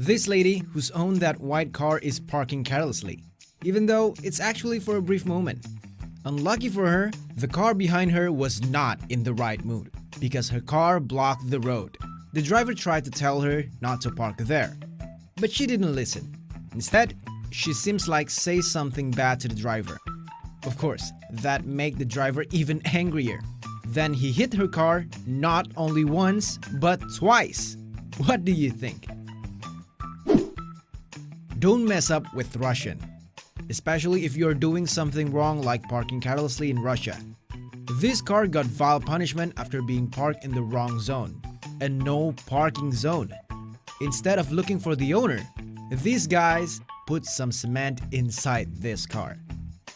This lady who's owned that white car is parking carelessly, even though it's actually for a brief moment. Unlucky for her, the car behind her was not in the right mood because her car blocked the road. The driver tried to tell her not to park there, but she didn't listen. Instead, she seems like say something bad to the driver. Of course, that made the driver even angrier. Then he hit her car not only once, but twice. What do you think? Don't mess up with Russian, especially if you're doing something wrong like parking carelessly in Russia. This car got vile punishment after being parked in the wrong zone, a no parking zone. Instead of looking for the owner, these guys put some cement inside this car.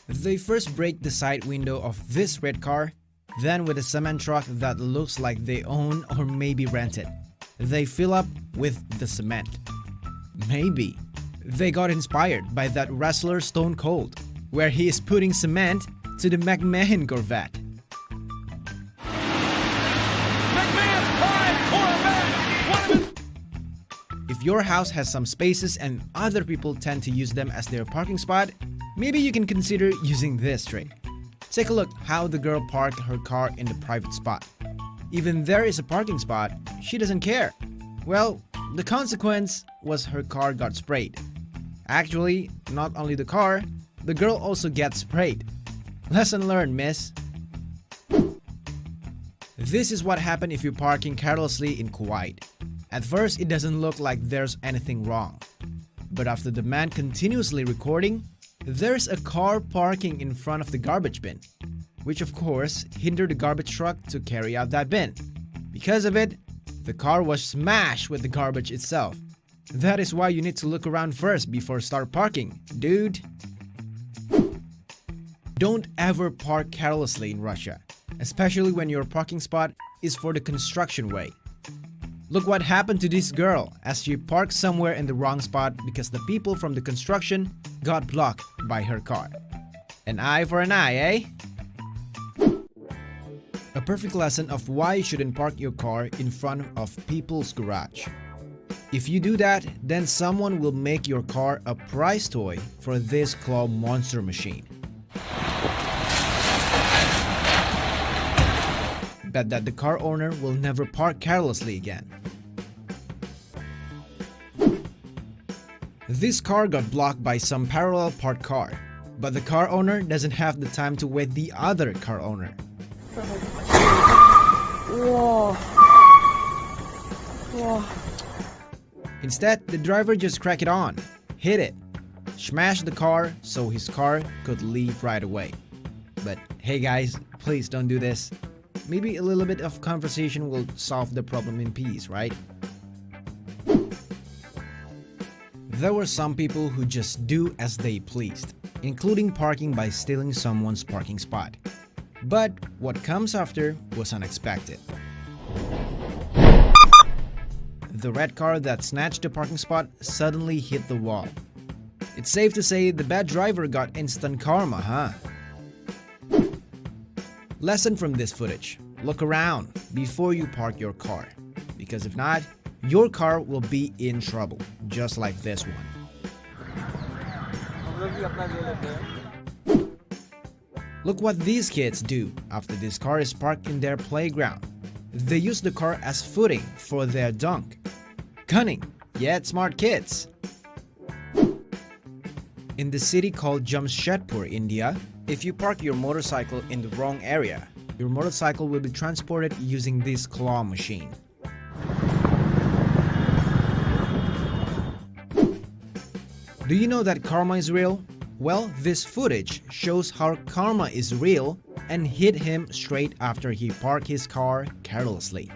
They first break the side window of this red car, then with a cement truck that looks like they own or maybe rent it, they fill up with the cement. Maybe they got inspired by that wrestler Stone Cold, where he is putting cement to the McMahon Corvette. If your house has some spaces and other people tend to use them as their parking spot, maybe you can consider using this trick. Take a look how the girl parked her car in the private spot. Even there is a parking spot, she doesn't care. Well, the consequence was her car got sprayed. Actually, not only the car, the girl also gets sprayed. Lesson learned, miss. This is what happened if you're parking carelessly in Kuwait. At first, it doesn't look like there's anything wrong. But after the man continuously recording, there's a car parking in front of the garbage bin, which of course hindered the garbage truck to carry out that bin. Because of it, the car was smashed with the garbage itself. That is why you need to look around first before start parking, dude. Don't ever park carelessly in Russia, especially when your parking spot is for the construction way. Look what happened to this girl as she parked somewhere in the wrong spot because the people from the construction got blocked by her car. An eye for an eye, eh? A perfect lesson of why you shouldn't park your car in front of people's garage. If you do that, then someone will make your car a prize toy for this claw monster machine. Bet that the car owner will never park carelessly again. This car got blocked by some parallel parked car, but the car owner doesn't have the time to wait the other car owner. Whoa. Whoa. Instead, the driver just cracked it on, hit it, smashed the car so his car could leave right away. But hey guys, please don't do this. Maybe a little bit of conversation will solve the problem in peace, right? There were some people who just do as they pleased, including parking by stealing someone's parking spot. But what comes after was unexpected. The red car that snatched the parking spot suddenly hit the wall. It's safe to say the bad driver got instant karma, huh? Lesson from this footage: look around before you park your car, because if not, your car will be in trouble, just like this one. Look what these kids do after this car is parked in their playground. They use the car as footing for their dunk. Cunning, yet smart kids. In the city called Jamshedpur, India, if you park your motorcycle in the wrong area, your motorcycle will be transported using this claw machine. Do you know that karma is real? Well, this footage shows how karma is real and hit him straight after he parked his car carelessly.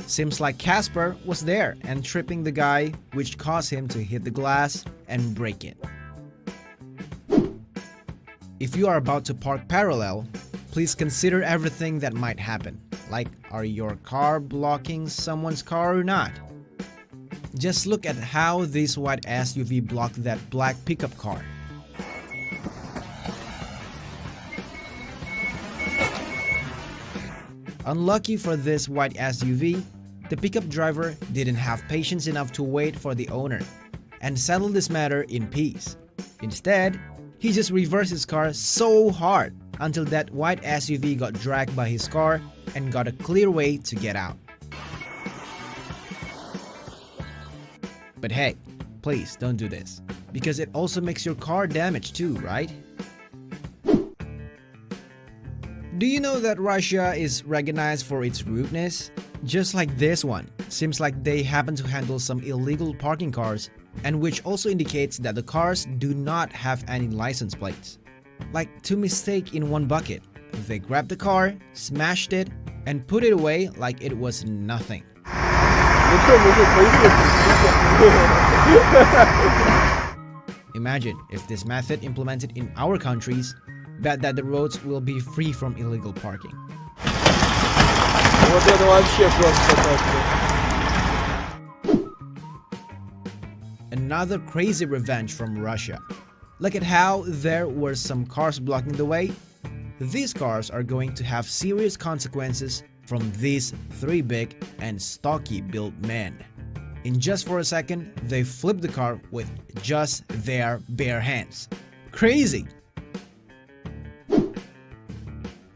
Seems like Casper was there and tripping the guy, which caused him to hit the glass and break it. If you are about to park parallel, please consider everything that might happen, like are your car blocking someone's car or not? Just look at how this white SUV blocked that black pickup car. Unlucky for this white SUV, The pickup driver didn't have patience enough to wait for the owner and settle this matter in peace. Instead, he just reversed his car so hard until that white SUV got dragged by his car and got a clear way to get out. But hey, please don't do this, because it also makes your car damage too, right? Do you know that Russia is recognized for its rudeness? Just like this one, seems like they happen to handle some illegal parking cars, and which also indicates that the cars do not have any license plates. Like two mistakes in one bucket. They grabbed the car, smashed it, and put it away like it was nothing. Imagine if this method implemented in our countries, bet that the roads will be free from illegal parking. Another crazy revenge from Russia. Look at how there were some cars blocking the way. These cars are going to have serious consequences from these three big and stocky built men. In just for a second, they flipped the car with just their bare hands. Crazy!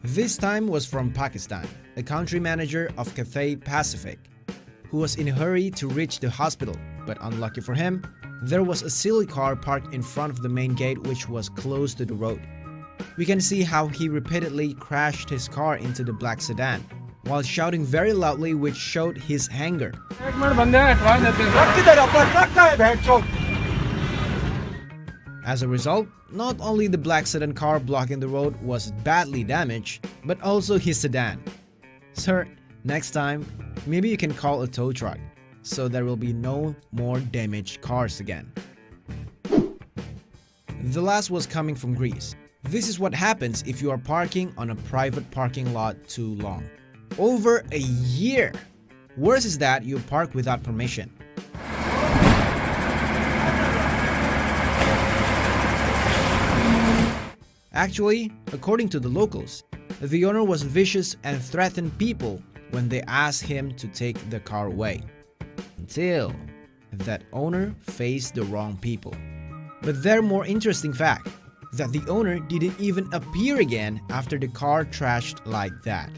This time was from Pakistan, a country manager of Cathay Pacific, who was in a hurry to reach the hospital, but unlucky for him, there was a silly car parked in front of the main gate which was close to the road. We can see how he repeatedly crashed his car into the black sedan, while shouting very loudly, which showed his anger. As a result, not only the black sedan car blocking the road was badly damaged, but also his sedan. Sir, next time, maybe you can call a tow truck, so there will be no more damaged cars again. The last was coming from Greece. This is what happens if you are parking on a private parking lot too long. Over a year! Worse is that you park without permission. Actually, according to the locals, the owner was vicious and threatened people when they asked him to take the car away. Until that owner faced the wrong people. But their more interesting fact, that the owner didn't even appear again after the car trashed like that.